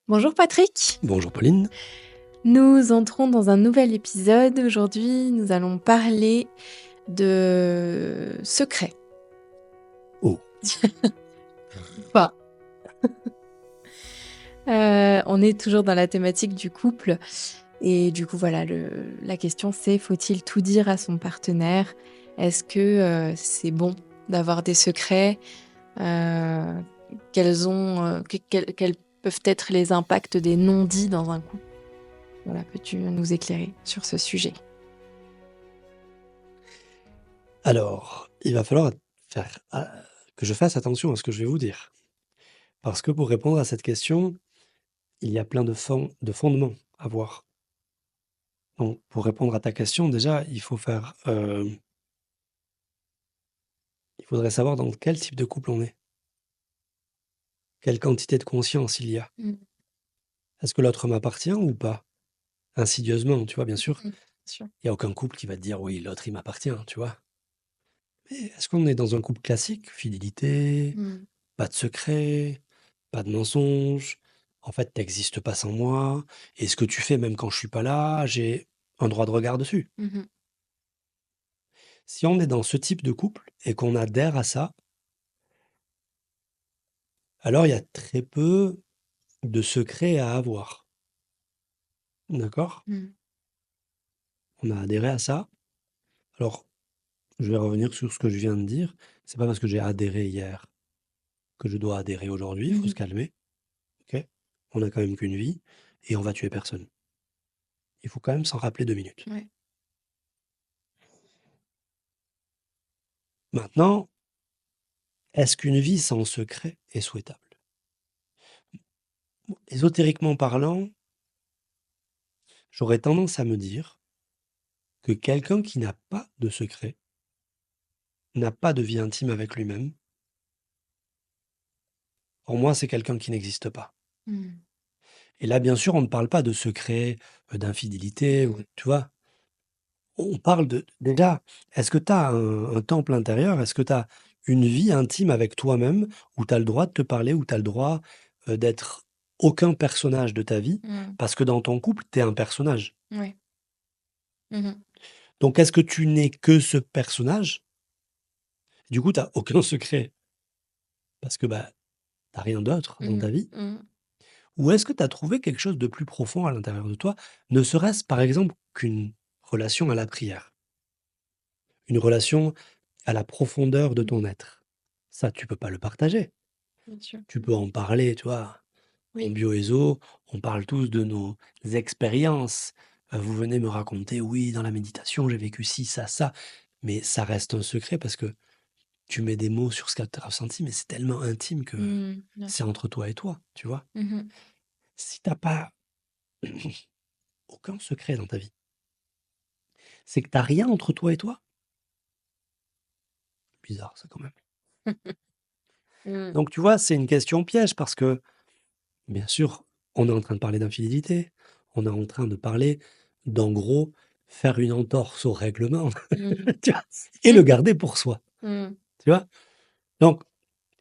Bonjour Patrick, Bonjour Pauline. nous entrons dans un nouvel épisode. Aujourd'hui, nous allons parler de secrets. Oh, Pas. On est toujours dans la thématique du couple. Et du coup, voilà, la question c'est, faut-il tout dire à son partenaire? Est-ce que c'est bon d'avoir des secrets? Euh, quels peuvent être les impacts des non-dits dans un couple? Voilà, peux-tu nous éclairer sur ce sujet? alors, il va falloir faire, que je fasse attention à ce que je vais vous dire. Parce que pour répondre à cette question, il y a plein de fondements à voir. Donc, pour répondre à ta question, déjà, il faudrait savoir dans quel type de couple on est. Quelle quantité de conscience il y a. Mm. Est-ce que l'autre m'appartient ou pas? Insidieusement, tu vois, bien sûr. Mm. Sûr. Il n'y a aucun couple qui va te dire oui, l'autre il m'appartient, tu vois. Mais est-ce qu'on est dans un couple classique? Fidélité, Mm. pas de secret, pas de mensonge. En fait, tu pas sans moi. Et ce que tu fais, même quand je suis pas là, j'ai un droit de regard dessus. Mhm. Si on est dans ce type de couple et qu'on adhère à ça, alors il y a très peu de secrets à avoir. D'accord? Mm. On a adhéré à ça. Alors, je vais revenir sur ce que je viens de dire. C'est pas parce que j'ai adhéré hier que je dois adhérer aujourd'hui. Il faut se Mhm. calmer. Ok? On a quand même qu'une vie et on va tuer personne. Il faut quand même s'en rappeler 2 minutes. Ouais. Maintenant, est-ce qu'une vie sans secret est souhaitable? Ésotériquement parlant, j'aurais tendance à me dire que quelqu'un qui n'a pas de secret, n'a pas de vie intime avec lui-même, pour moi, c'est quelqu'un qui n'existe pas. Mm. Et là, bien sûr, on ne parle pas de secret, d'infidélité, ou, tu vois. On parle de, déjà, est-ce que tu as un temple intérieur? Est-ce que tu as une vie intime avec toi-même où tu as le droit de te parler, où tu as le droit d'être aucun personnage de ta vie? Mm. Parce que dans ton couple, tu es un personnage. Ouais. Mhm. Donc, est-ce que tu n'es que ce personnage? Du coup, tu as aucun secret parce que bah, tu rien d'autre dans Mm. ta vie? Mm. Ou est-ce que tu as trouvé quelque chose de plus profond à l'intérieur de toi, ne serait-ce par exemple qu'une relation à la prière, une relation à la profondeur de ton être? Ça, tu peux pas le partager. Bien sûr. Tu peux en parler, tu vois? En Oui. bioéso, on parle tous de nos expériences. Vous venez me raconter: «Oui, dans la méditation, j'ai vécu ci, ça», mais ça reste un secret parce que tu mets des mots sur ce que tu as ressenti, mais c'est tellement intime que Mm. Bien c'est sûr. entre toi et toi, tu vois? Mhm. Si t'as pas aucun secret dans ta vie, c'est que t'as rien entre toi et toi? Bizarre ça quand même. Mm. Donc tu vois, c'est une question piège parce que, bien sûr, on est en train de parler d'infidélité, on est en train de parler d'en gros, faire une entorse au règlement, Mm. tu vois? Et le garder pour soi, Mm. tu vois? Donc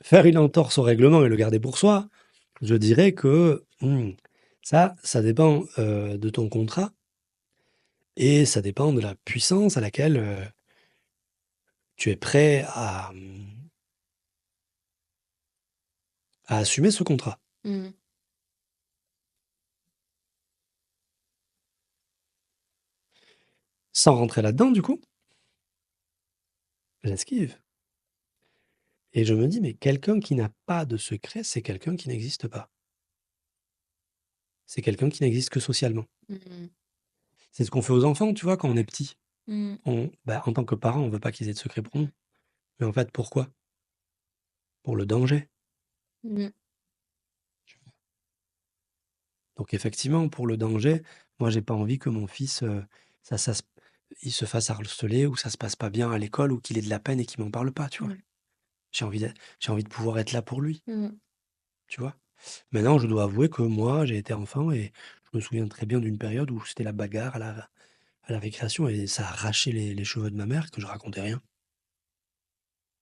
faire une entorse au règlement et le garder pour soi, je dirais que, ça dépend, de ton contrat et ça dépend de la puissance à laquelle, tu es prêt à assumer ce contrat. Mm. Sans rentrer là-dedans du coup, j'esquive et je me dis: «Mais quelqu'un qui n'a pas de secret, c'est quelqu'un qui n'existe pas. C'est quelqu'un qui n'existe que socialement». Mm. C'est ce qu'on fait aux enfants, tu vois, quand on est petit. Mm. En tant que parent, on veut pas qu'ils aient de secret pour nous. Mais en fait, pourquoi? Pour le danger. Mm. Donc effectivement, pour le danger, moi, j'ai pas envie que mon fils, ça se il se fasse harceler ou ça se passe pas bien à l'école ou qu'il ait de la peine et qu'il m'en parle pas, tu vois? Ouais. J'ai envie de pouvoir être là pour lui, Mm. tu vois? Maintenant, je dois avouer que moi, j'ai été enfant et je me souviens très bien d'une période où c'était la bagarre à la récréation et ça arrachait les cheveux de ma mère que je racontais rien.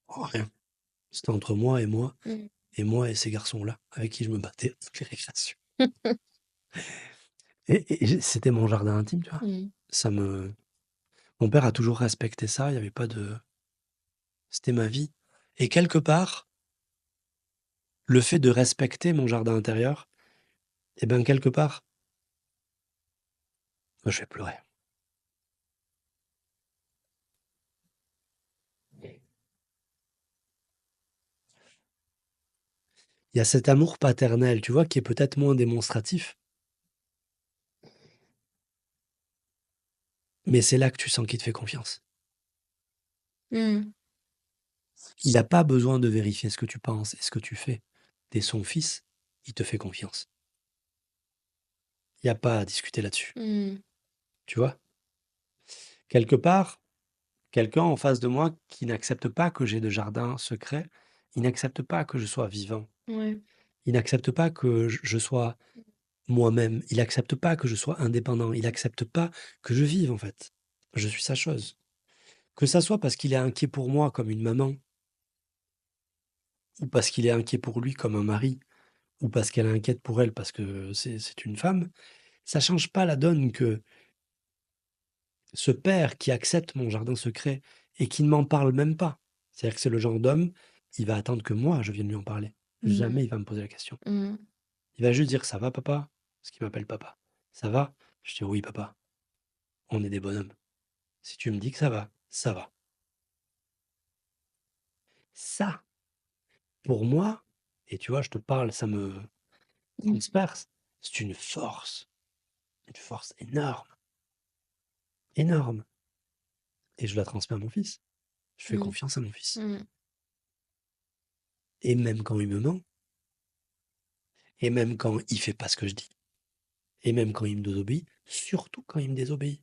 Oh, rien. C'était entre moi et moi Mm. et moi et ces garçons-là avec qui je me battais à toutes les récréations. C'était mon jardin intime, tu vois. Mmh. Ça me Mon père a toujours respecté ça, il y avait pas de c'était ma vie et quelque part, le fait de respecter mon jardin intérieur et ben, quelque part, je vais pleurer. Il y a cet amour paternel, tu vois, qui est peut-être moins démonstratif, mais c'est là que tu sens qu'il te fait confiance. Mmh. Il a pas besoin de vérifier ce que tu penses et ce que tu fais. Tu es son fils, il te fait confiance. Il y a pas à discuter là-dessus, Mmh. tu vois? Quelque part, quelqu'un en face de moi qui n'accepte pas que j'ai de jardin secret, il n'accepte pas que je sois vivant, Ouais. il n'accepte pas que je sois moi-même, il accepte pas que je sois indépendant, il accepte pas que je vive, en fait. Je suis sa chose. Que ça soit parce qu'il est inquiet pour moi comme une maman, ou parce qu'il est inquiet pour lui comme un mari, ou parce qu'elle est inquiète pour elle parce que c'est une femme, ça change pas la donne que ce père qui accepte mon jardin secret et qui ne m'en parle même pas. C'est-à-dire que c'est le genre d'homme, il va attendre que moi je vienne lui en parler. Mmh. Jamais il va me poser la question. Mmh. Il va juste dire: «Ça va papa?» Parce qu'il m'appelle papa. «Ça va?» Je dis: «Oui papa, on est des bonhommes. Si tu me dis que ça va, ça va». Ça, pour moi, et tu vois, je te parle, ça me transperce, c'est une force énorme, énorme. Et je la transmets à mon fils. Je fais Mmh. confiance à mon fils. Mmh. Et même quand il me ment, et même quand il fait pas ce que je dis, et même quand il me désobéit, surtout quand il me désobéit.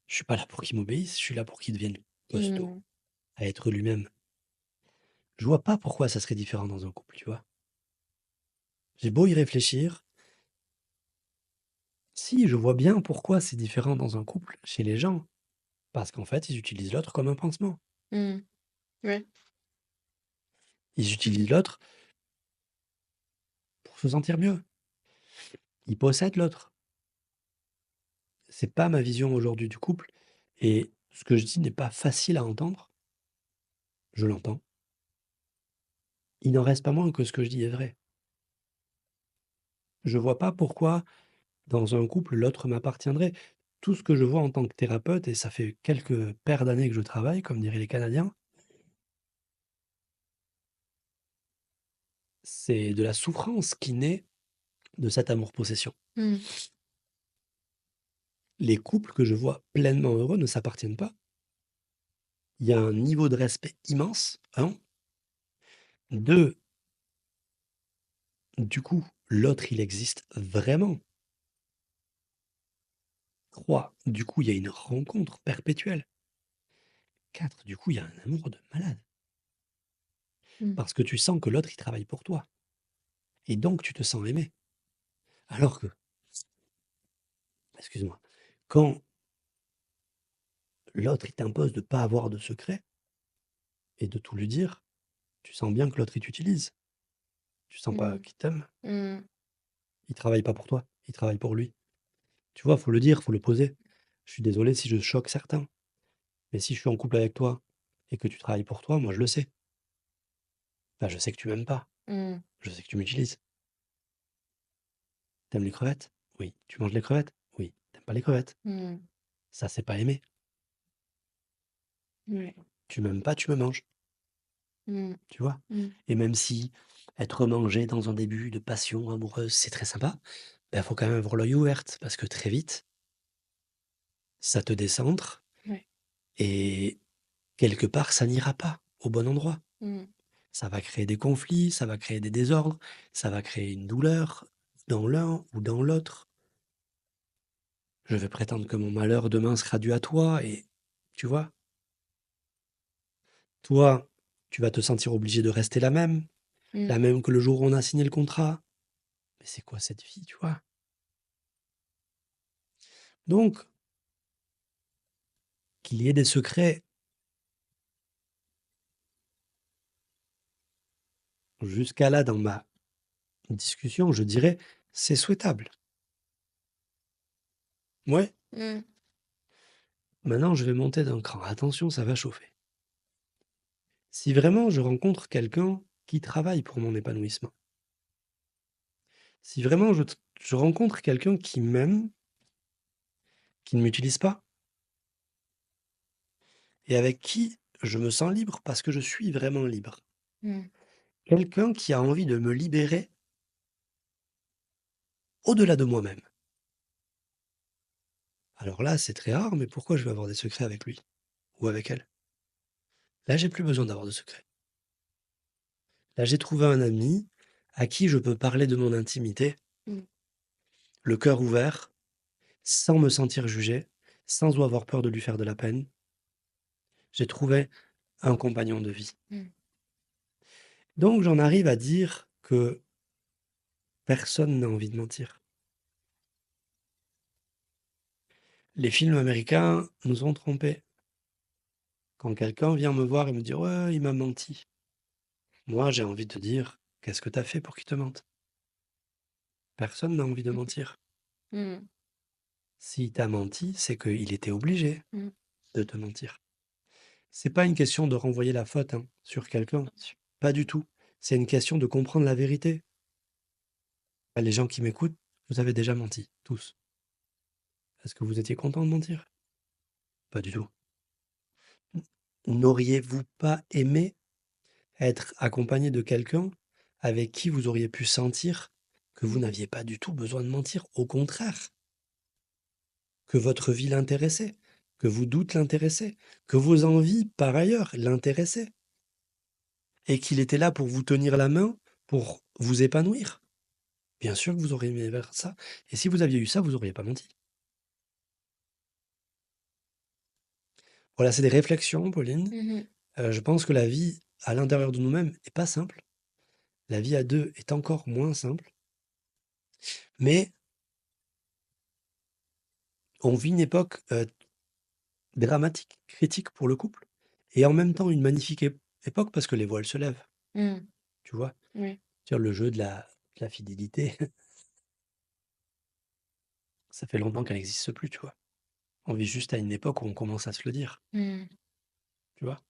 Je suis pas là pour qu'il m'obéisse, je suis là pour qu'il devienne costaud, Mmh. à être lui-même. Je vois pas pourquoi ça serait différent dans un couple, tu vois. J'ai beau y réfléchir, si, je vois bien pourquoi c'est différent dans un couple chez les gens. Parce qu'en fait, ils utilisent l'autre comme un pansement. Mmh. Ouais. Ils utilisent l'autre pour se sentir mieux. Ils possèdent l'autre. C'est pas ma vision aujourd'hui du couple. Et ce que je dis n'est pas facile à entendre. Je l'entends. Il n'en reste pas moins que ce que je dis est vrai. Je vois pas pourquoi, dans un couple, l'autre m'appartiendrait. Tout ce que je vois en tant que thérapeute, et ça fait quelques paires d'années que je travaille, comme diraient les Canadiens, c'est de la souffrance qui naît de cet amour-possession. Mmh. Les couples que je vois pleinement heureux ne s'appartiennent pas. Il y a un niveau de respect immense, 1. 2, du coup, l'autre, il existe vraiment. 3, du coup, il y a une rencontre perpétuelle. 4, du coup, il y a un amour de malade. Mmh. Parce que tu sens que l'autre, il travaille pour toi. Et donc, tu te sens aimé. Alors que, excuse-moi, quand l'autre, il t'impose de ne pas avoir de secret et de tout lui dire, tu sens bien que l'autre, il t'utilise. Tu sens pas Mmh. qu'il t'aime. Mmh. Il travaille pas pour toi, il travaille pour lui. Tu vois, faut le dire, faut le poser. Je suis désolé si je choque certains, mais si je suis en couple avec toi et que tu travailles pour toi, moi je le sais. Bah, je sais que tu m'aimes pas. Mmh. Je sais que tu m'utilises. T'aimes les crevettes? Oui. Tu manges les crevettes? Oui. T'aimes pas les crevettes? Mmh. Ça, c'est pas aimer. Ouais. Tu m'aimes pas, tu me manges. Mmh. Tu vois? Mmh. Et même si être mangé dans un début de passion amoureuse, c'est très sympa, il faut quand même avoir l'œil ouvert parce que très vite, ça te décentre Ouais. et quelque part, ça n'ira pas au bon endroit. Mmh. Ça va créer des conflits, ça va créer des désordres, ça va créer une douleur dans l'un ou dans l'autre. Je vais prétendre que mon malheur demain sera dû à toi et tu vois? Toi, tu vas te sentir obligé de rester Mmh. la même que le jour où on a signé le contrat. Mais c'est quoi cette vie, tu vois? Donc, qu'il y ait des secrets jusqu'à là dans ma discussion, je dirais, c'est souhaitable. Ouais, Mmh. maintenant je vais monter d'un cran. Attention, ça va chauffer. Si vraiment je rencontre quelqu'un qui travaille pour mon épanouissement, si vraiment je rencontre quelqu'un qui m'aime, qui ne m'utilise pas, et avec qui je me sens libre parce que je suis vraiment libre. Mmh. Quelqu'un qui a envie de me libérer au-delà de moi-même. Alors là, c'est très rare, mais pourquoi je vais avoir des secrets avec lui ou avec elle? Là, j'ai plus besoin d'avoir de secrets. Là, j'ai trouvé un ami à qui je peux parler de mon intimité, Mmh. le cœur ouvert, sans me sentir jugé, sans avoir peur de lui faire de la peine. J'ai trouvé un compagnon de vie. Mmh. Donc, j'en arrive à dire que personne n'a envie de mentir. Les films américains nous ont trompés. Quand quelqu'un vient me voir et me dit: «Ouais, il m'a menti», moi, j'ai envie de dire: «Qu'est-ce que tu as fait pour qu'il te mente?» Personne n'a envie de mentir. Mmh. S'il t'a menti, c'est qu'il était obligé Mmh. de te mentir. C'est pas une question de renvoyer la faute, hein, sur quelqu'un, Bien sûr. pas du tout. C'est une question de comprendre la vérité. Bah, les gens qui m'écoutent, vous avez déjà menti, tous. Est-ce que vous étiez content de mentir? Pas du tout. N'auriez-vous pas aimé être accompagné de quelqu'un avec qui vous auriez pu sentir que vous Mmh. n'aviez pas du tout besoin de mentir? Au contraire, que votre vie l'intéressait, que vos doutes l'intéressaient, que vos envies, par ailleurs, l'intéressaient, et qu'il était là pour vous tenir la main, pour vous épanouir. Bien sûr que vous auriez aimé vers ça. Et si vous aviez eu ça, vous auriez pas menti. Voilà, c'est des réflexions, Pauline. Mmh. Je pense que la vie à l'intérieur de nous-mêmes est pas simple. La vie à deux est encore moins simple. Mais on vit une époque dramatique, critique pour le couple, et en même temps une magnifique époque parce que les voiles se lèvent, Mmh. tu vois. Oui. Dire le jeu de la fidélité, ça fait longtemps qu'elle n'existe plus, tu vois. On vit juste à une époque où on commence à se le dire, Mmh. tu vois.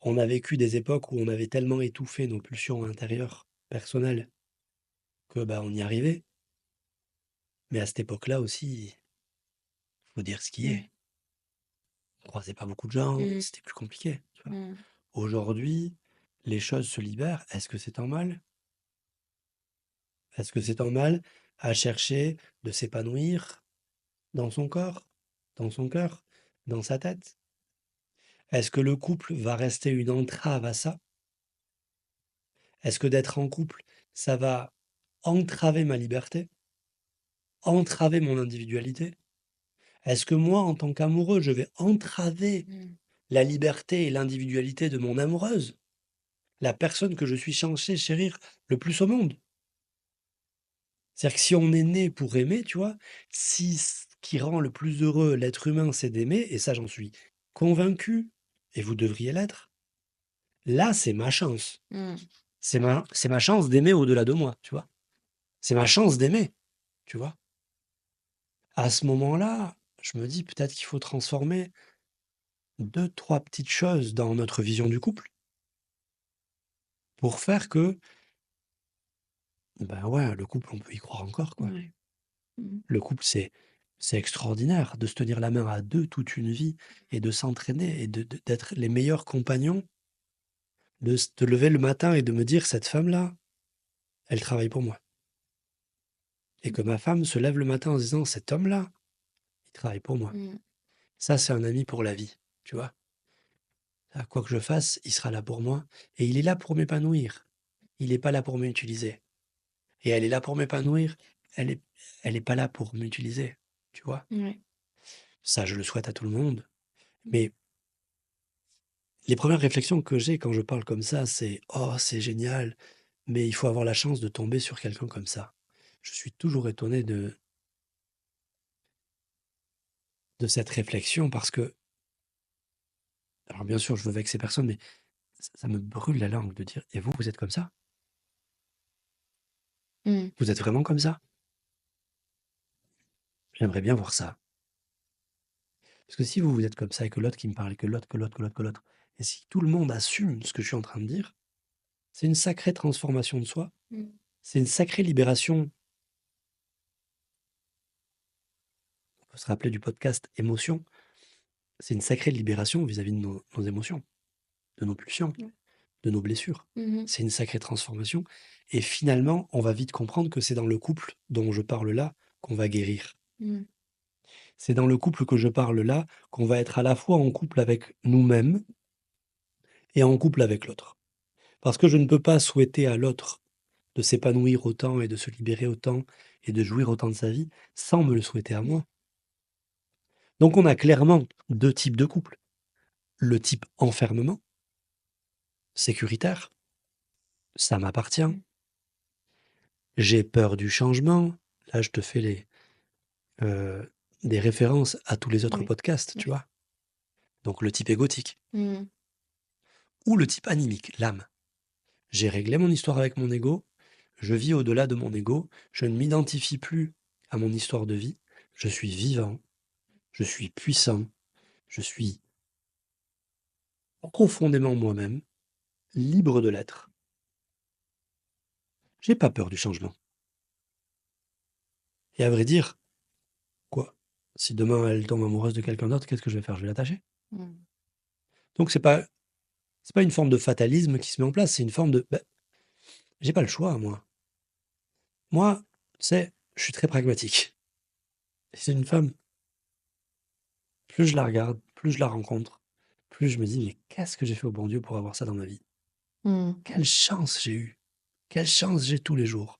On a vécu des époques où on avait tellement étouffé nos pulsions intérieures, personnelles, que bah on y arrivait. Mais à cette époque-là aussi, faut dire ce qui Mmh. est. On croisait pas beaucoup de gens, Mmh. c'était plus compliqué, tu vois. Mmh. Aujourd'hui, les choses se libèrent. Est-ce que c'est un mal? Est-ce que c'est un mal à chercher de s'épanouir dans son corps, dans son cœur, dans sa tête? Est-ce que le couple va rester une entrave à ça? Est-ce que d'être en couple, ça va entraver ma liberté, entraver mon individualité? Est-ce que moi, en tant qu'amoureux, je vais entraver Mmh. la liberté et l'individualité de mon amoureuse, la personne que je suis censé chérir le plus au monde? C'est-à-dire que si on est né pour aimer, tu vois, si ce qui rend le plus heureux l'être humain, c'est d'aimer, et ça j'en suis convaincu, et vous devriez l'être, là c'est ma chance. Mmh. C'est ma chance d'aimer au-delà de moi, tu vois. C'est ma chance d'aimer, tu vois. À ce moment-là, je me dis peut-être qu'il faut transformer deux, trois petites choses dans notre vision du couple pour faire que, ben ouais, le couple, on peut y croire encore, quoi. Ouais. Mmh. Le couple, c'est extraordinaire de se tenir la main à 2 toute une vie et de s'entraîner et d'être les meilleurs compagnons, de se te lever le matin et de me dire: «Cette femme-là, elle travaille pour moi», et que ma femme se lève le matin en se disant: «Cet homme-là, il travaille pour moi». Mmh. Ça, c'est un ami pour la vie, tu vois? Ah, quoi que je fasse, il sera là pour moi et il est là pour m'épanouir. Il est pas là pour m'utiliser, et elle est là pour m'épanouir, elle est elle est pas là pour m'utiliser, tu vois? Ouais. Ça, je le souhaite à tout le monde, mais les premières réflexions que j'ai quand je parle comme ça, c'est: «Oh, c'est génial, mais il faut avoir la chance de tomber sur quelqu'un comme ça». Je suis toujours étonné de cette réflexion parce que, alors bien sûr, je veux vexer personne, mais ça me brûle la langue de dire: «Et vous, vous êtes comme ça?» Mmh. Vous êtes vraiment comme ça? J'aimerais bien voir ça. Parce que si vous êtes comme ça et que l'autre qui me parle, et que l'autre, que l'autre, que l'autre, que l'autre, et si tout le monde assume ce que je suis en train de dire, c'est une sacrée transformation de soi, Mmh. c'est une sacrée libération. On peut se rappeler du podcast Émotion, c'est une sacrée libération vis-à-vis de nos émotions, de nos pulsions, Ouais. de nos blessures. Mmh. C'est une sacrée transformation. Et finalement, on va vite comprendre que c'est dans le couple dont je parle là qu'on va guérir. Mmh. C'est dans le couple que je parle là qu'on va être à la fois en couple avec nous-mêmes et en couple avec l'autre. Parce que je ne peux pas souhaiter à l'autre de s'épanouir autant et de se libérer autant et de jouir autant de sa vie sans me le souhaiter à moi. Donc on a clairement deux types de couples. Le type enfermement, sécuritaire, ça m'appartient. Mmh. J'ai peur du changement. Là, je te fais euh, des références à tous les autres Oui. podcasts, tu Oui. vois. Donc le type égotique. Mmh. Ou le type animique, l'âme. J'ai réglé mon histoire avec mon ego. Je vis au-delà de mon ego. Je ne m'identifie plus à mon histoire de vie. Je suis vivant. Je suis puissant. Je suis profondément moi-même, libre de l'être. J'ai pas peur du changement. Et à vrai dire, quoi? Si demain elle tombe amoureuse de quelqu'un d'autre, qu'est-ce que je vais faire? Je vais l'attacher. Mmh. Donc c'est pas une forme de fatalisme qui se met en place, c'est une forme de j'ai pas le choix, moi. Moi, je suis très pragmatique. Et c'est une femme, plus je la regarde, plus je la rencontre, plus je me dis mais qu'est-ce que j'ai fait au bon Dieu pour avoir ça dans ma vie? Mmh. Quelle chance j'ai eue! Quelle chance j'ai tous les jours!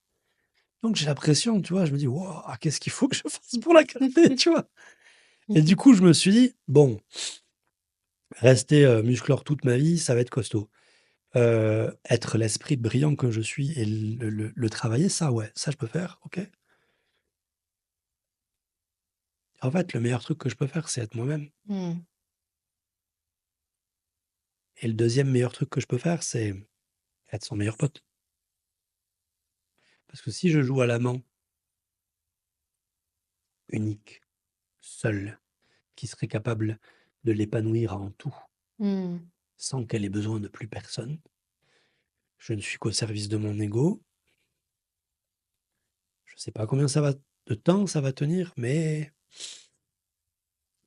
Donc j'ai la pression, tu vois? Je me dis: «Waouh, qu'est-ce qu'il faut que je fasse pour la garder?» tu vois? Et du coup, je me suis dit: «Bon, rester, musclore toute ma vie, ça va être costaud. Être l'esprit brillant que je suis et le travailler, ça ouais, ça je peux faire, OK. En fait, le meilleur truc que je peux faire, c'est être moi-même Mmh. et le deuxième meilleur truc que je peux faire, c'est être son meilleur pote. Parce que si je joue à l'amant unique, seul, qui serait capable de l'épanouir en tout, Mmh. sans qu'elle ait besoin de plus personne, je ne suis qu'au service de mon ego. Je sais pas combien de temps ça va tenir, mais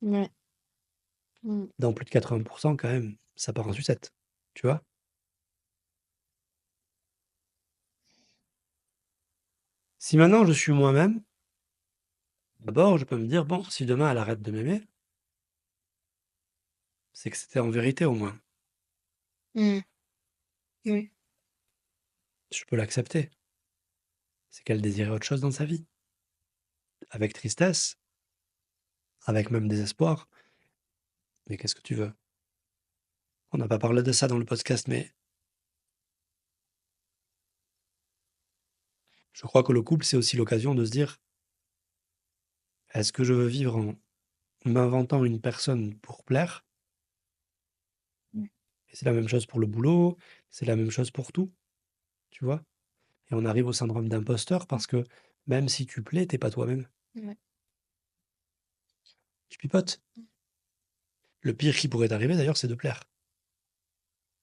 Ouais. Mmh. dans plus de 80 quand même, ça part en sucette, tu vois? Si maintenant je suis moi-même, d'abord je peux me dire: «Bon, si demain elle arrête de m'aimer, c'est que c'était en vérité au moins». Mmh. Oui. Je peux l'accepter. C'est qu'elle désirait autre chose dans sa vie. Avec tristesse, avec même désespoir, mais qu'est-ce que tu veux? On n'a pas parlé de ça dans le podcast, mais je crois que le couple, c'est aussi l'occasion de se dire: «Est-ce que je veux vivre en m'inventant une personne pour plaire?» Mmh. Et c'est la même chose pour le boulot, c'est la même chose pour tout, tu vois? Et on arrive au syndrome d'imposteur parce que même si tu plais, t'es pas toi-même. Ouais. Tu pipotes. Le pire qui pourrait t'arriver d'ailleurs, c'est de plaire.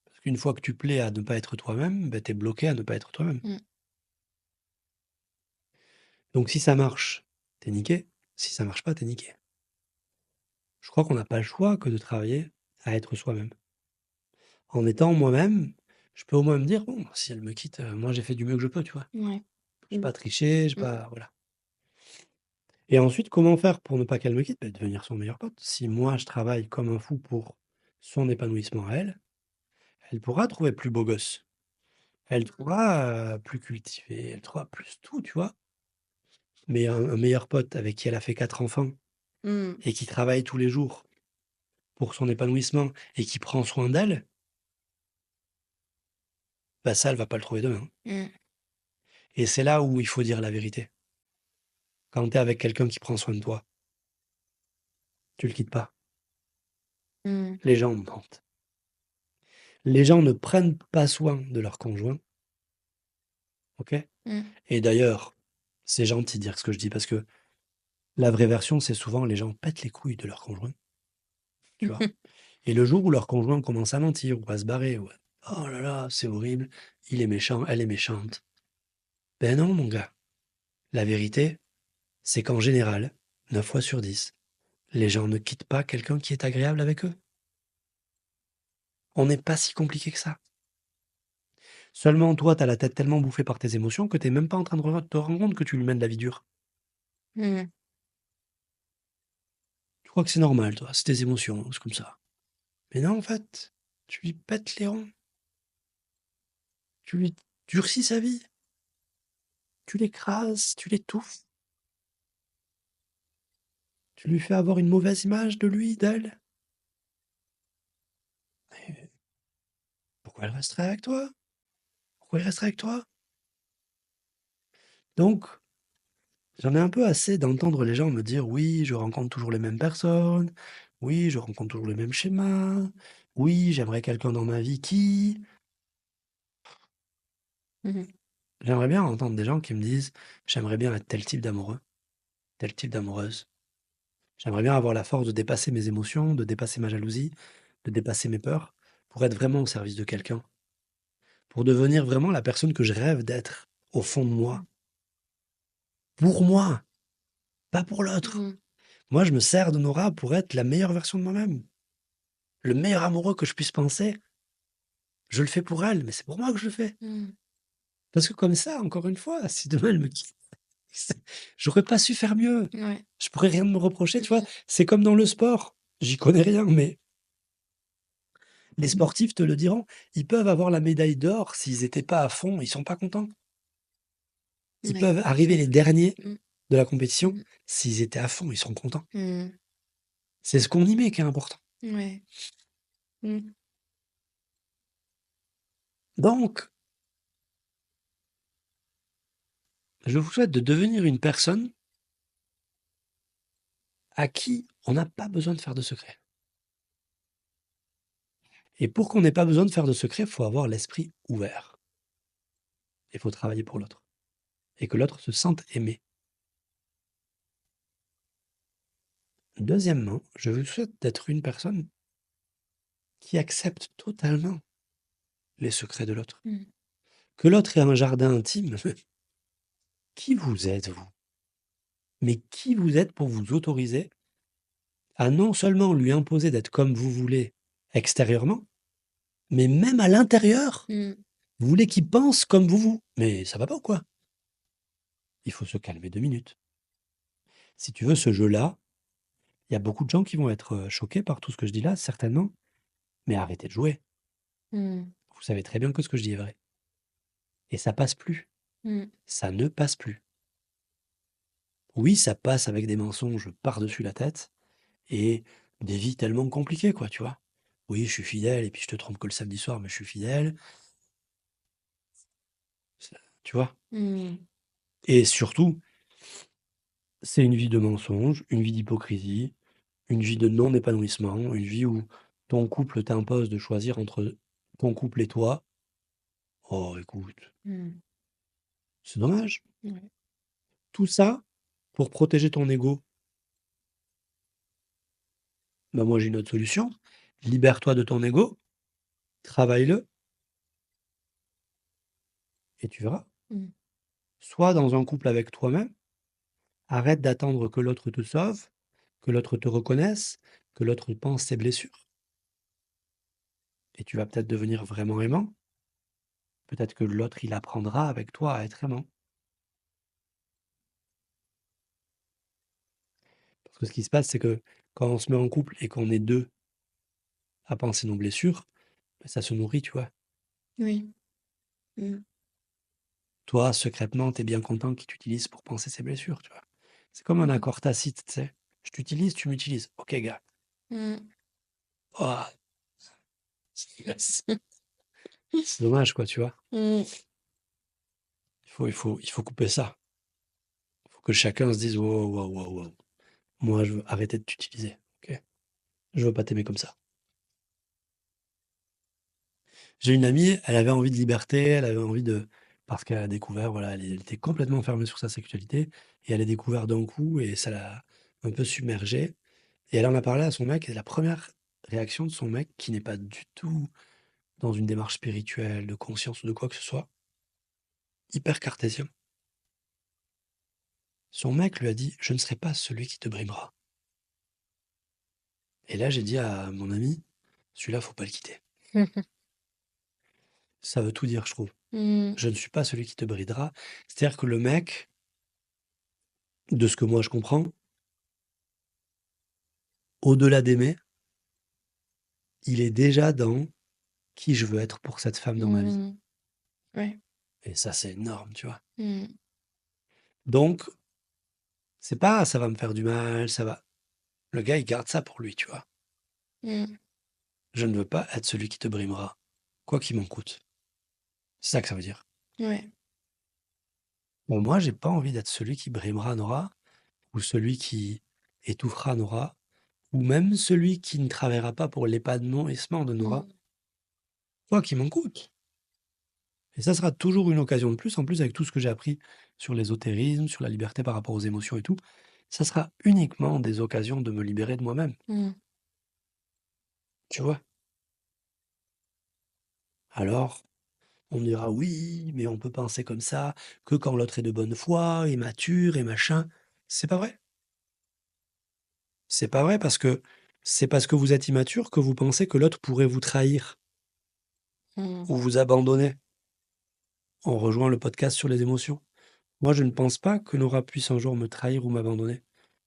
Parce qu'une fois que tu plais à ne pas être toi-même, tu es bloqué à ne pas être toi-même. Mmh. Donc si ça marche, t'es niqué. Si ça marche pas, t'es niqué. Je crois qu'on n'a pas le choix que de travailler à être soi-même. En étant moi-même, je peux au moins me dire: «Bon, si elle me quitte, moi j'ai fait du mieux que je peux», tu vois? Ouais. J'ai Mmh. pas triché, j'ai Mmh. pas voilà. Et ensuite, comment faire pour ne pas qu'elle me quitte? Devenir son meilleur pote. Si moi je travaille comme un fou pour son épanouissement à elle, elle pourra trouver plus beau gosse. Elle trouvera, plus cultivé, elle trouvera plus tout, tu vois? Mais un meilleur pote avec qui elle a fait 4 enfants Mmh. et qui travaille tous les jours pour son épanouissement et qui prend soin d'elle, ça, elle va pas le trouver demain. Mmh. Et c'est là où il faut dire la vérité. Quand tu es avec quelqu'un qui prend soin de toi, tu le quittes pas. Mmh. Les gens mentent. Les gens ne prennent pas soin de leur conjoint, OK? Mmh. Et d'ailleurs, c'est gentil de dire ce que je dis parce que la vraie version, c'est souvent les gens pètent les couilles de leur conjoint, tu vois. Et le jour où leur conjoint commence à mentir ou à se barrer, ou oh là là, c'est horrible, il est méchant, elle est méchante. Ben non, mon gars. La vérité, c'est qu'en général, 9 fois sur 10, les gens ne quittent pas quelqu'un qui est agréable avec eux. On n'est pas si compliqué que ça. Seulement, toi, t'as la tête tellement bouffée par tes émotions que t'es même pas en train de te rendre compte que tu lui mènes la vie dure. Mmh. Tu crois que c'est normal, toi, c'est tes émotions, c'est comme ça. Mais non, en fait, tu lui pètes les ronds. Tu lui durcis sa vie. Tu l'écrases, tu l'étouffes. Tu lui fais avoir une mauvaise image de lui, d'elle. Et pourquoi elle resterait avec toi? Pourquoi il resterait avec toi? Donc, j'en ai un peu assez d'entendre les gens me dire: «Oui, je rencontre toujours les mêmes personnes. Oui, je rencontre toujours le même schéma. Oui, j'aimerais quelqu'un dans ma vie qui...» Mmh. J'aimerais bien entendre des gens qui me disent: «J'aimerais bien être tel type d'amoureux, tel type d'amoureuse. J'aimerais bien avoir la force de dépasser mes émotions, de dépasser ma jalousie, de dépasser mes peurs, pour être vraiment au service de quelqu'un, pour devenir vraiment la personne que je rêve d'être, au fond de moi. Pour moi, pas pour l'autre. Mmh. Moi, je me sers de Nora pour être la meilleure version de moi-même. Le meilleur amoureux que je puisse penser, je le fais pour elle, mais c'est pour moi que je le fais. Mmh. Parce que comme ça, encore une fois, si demain elle me quitte, j'aurais pas su faire mieux. Ouais. Je pourrais rien me reprocher, tu vois. C'est comme dans le sport. J'y connais rien, mais les sportifs te le diront. Ils peuvent avoir la médaille d'or s'ils n'étaient pas à fond, ils sont pas contents. Ils Ouais, peuvent c'est arriver vrai. les derniers Mmh. de la compétition, Mmh. s'ils étaient à fond, ils seront contents. Mmh. C'est ce qu'on y met qui est important. Ouais. Mmh. Donc, je vous souhaite de devenir une personne à qui on n'a pas besoin de faire de secret. Et pour qu'on n'ait pas besoin de faire de secret, il faut avoir l'esprit ouvert. Il faut travailler pour l'autre. Et que l'autre se sente aimé. Deuxièmement, je vous souhaite d'être une personne qui accepte totalement les secrets de l'autre. Mmh. Que l'autre ait un jardin intime. Qui vous êtes, vous? Mais qui vous êtes pour vous autoriser à non seulement lui imposer d'être comme vous voulez extérieurement, mais même à l'intérieur, Mmh. vous voulez qu'il pense comme vous? Mais ça va pas ou quoi? Il faut se calmer 2 minutes. Si tu veux ce jeu-là, il y a beaucoup de gens qui vont être, choqués par tout ce que je dis là, certainement, mais arrêtez de jouer. Mmh. Vous savez très bien que ce que je dis est vrai et ça passe plus. Mmh. Ça ne passe plus. Oui, ça passe avec des mensonges par-dessus la tête et des vies tellement compliquées, quoi, tu vois? Oui, je suis fidèle et puis je te trompe que le samedi soir, mais je suis fidèle. Ça tu vois? Mmh. Et surtout, c'est une vie de mensonges, une vie d'hypocrisie, une vie de non-épanouissement, une vie où ton couple t'impose de choisir entre ton couple et toi. Oh, écoute, Mmh. c'est dommage. Ouais. Tout ça pour protéger ton ego. Bah, moi, j'ai une autre solution. Libère-toi de ton ego, travaille-le et tu verras. Mmh. Sois dans un couple avec toi-même, arrête d'attendre que l'autre te sauve, que l'autre te reconnaisse, que l'autre pense ses blessures et tu vas peut-être devenir vraiment aimant. Peut-être que l'autre, il apprendra avec toi à être aimant. Parce que ce qui se passe, c'est que quand on se met en couple et qu'on est 2 à penser nos blessures, bah, ça se nourrit, tu vois? Oui. Mmh. Toi, secrètement, tu es bien content qu'il t'utilise pour penser ses blessures, tu vois? C'est comme un Mmh. accord tacite, tu sais? Je t'utilise, tu m'utilises. OK, gars. Mmh. Oh, c'est dommage, quoi, tu vois? Mmh. Il faut couper ça. Il faut que chacun se dise: «Wow, wow, wow, wow. Moi, je veux arrêter de t'utiliser, OK? Je veux pas t'aimer comme ça». J'ai une amie, elle avait envie de liberté, elle avait envie de parce qu'elle a découvert, voilà, elle était complètement fermée sur sa sexualité et elle a découvert d'un coup et ça l'a un peu submergée. Et elle en a parlé à son mec et la première réaction de son mec, qui n'est pas du tout dans une démarche spirituelle, de conscience ou de quoi que ce soit, hyper cartésien. Son mec lui a dit: «Je ne serai pas celui qui te brimera». Et là, j'ai dit à mon ami: «Celui-là, faut pas le quitter». Ça veut tout dire, je trouve. Mm. Je ne suis pas celui qui te bridera. C'est-à-dire que le mec, de ce que moi je comprends, au-delà d'aimer, il est déjà dans qui je veux être pour cette femme dans ma vie. Mm. Ouais. Et ça, c'est énorme, tu vois. Mm. Donc, c'est pas ça va me faire du mal, ça va. Le gars, il garde ça pour lui, tu vois. Mm. Je ne veux pas être celui qui te brimera, quoi qu'il m'en coûte. C'est ça que ça veut dire. Ouais. Bon, moi, j'ai pas envie d'être celui qui brimera Nora, ou celui qui étouffera Nora, ou même celui qui ne travaillera pas pour l'épanouissement de Nora, Mm. quoi qu'il m'en coûte. Et ça sera toujours une occasion de plus, en plus avec tout ce que j'ai appris sur l'ésotérisme, sur la liberté par rapport aux émotions et tout, ça sera uniquement des occasions de me libérer de moi-même, Mm. tu vois. Alors, on me dira oui, mais on peut penser comme ça que quand l'autre est de bonne foi et mature et machin. C'est pas vrai. C'est pas vrai parce que c'est parce que vous êtes immature que vous pensez que l'autre pourrait vous trahir Mm. ou vous abandonner. On rejoint le podcast sur les émotions. Moi, je ne pense pas que Nora puisse un jour me trahir ou m'abandonner.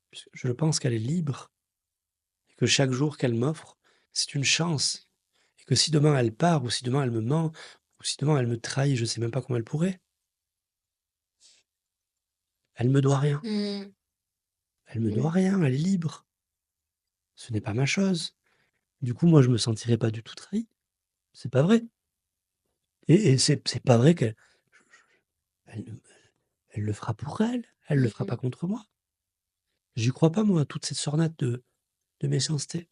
Puisque je pense qu'elle est libre et que chaque jour qu'elle m'offre, c'est une chance. Et que si demain elle part ou si demain elle me ment ou si demain elle me trahit, je sais même pas comment elle pourrait. Elle me doit rien. Mm. Elle me doit Ouais. rien, elle est libre. Ce n'est pas ma chose. Du coup, moi, je me sentirais pas du tout trahi. C'est pas vrai. Et c'est pas vrai qu'elle elle, elle le fera pour elle. Elle le fera pas Mm. contre moi. J'y crois pas, moi, à toute cette sornade de méchanceté.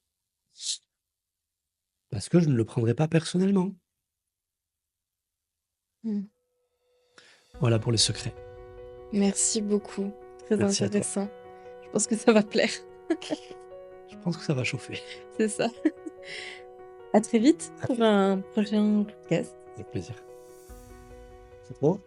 Parce que je ne le prendrai pas personnellement. Mm. Voilà pour les secrets. Merci beaucoup. Très Merci à toi. intéressant. Je pense que ça va plaire. Je pense que ça va chauffer. C'est ça. À très vite À pour un prochain podcast. Avec plaisir. C'est trop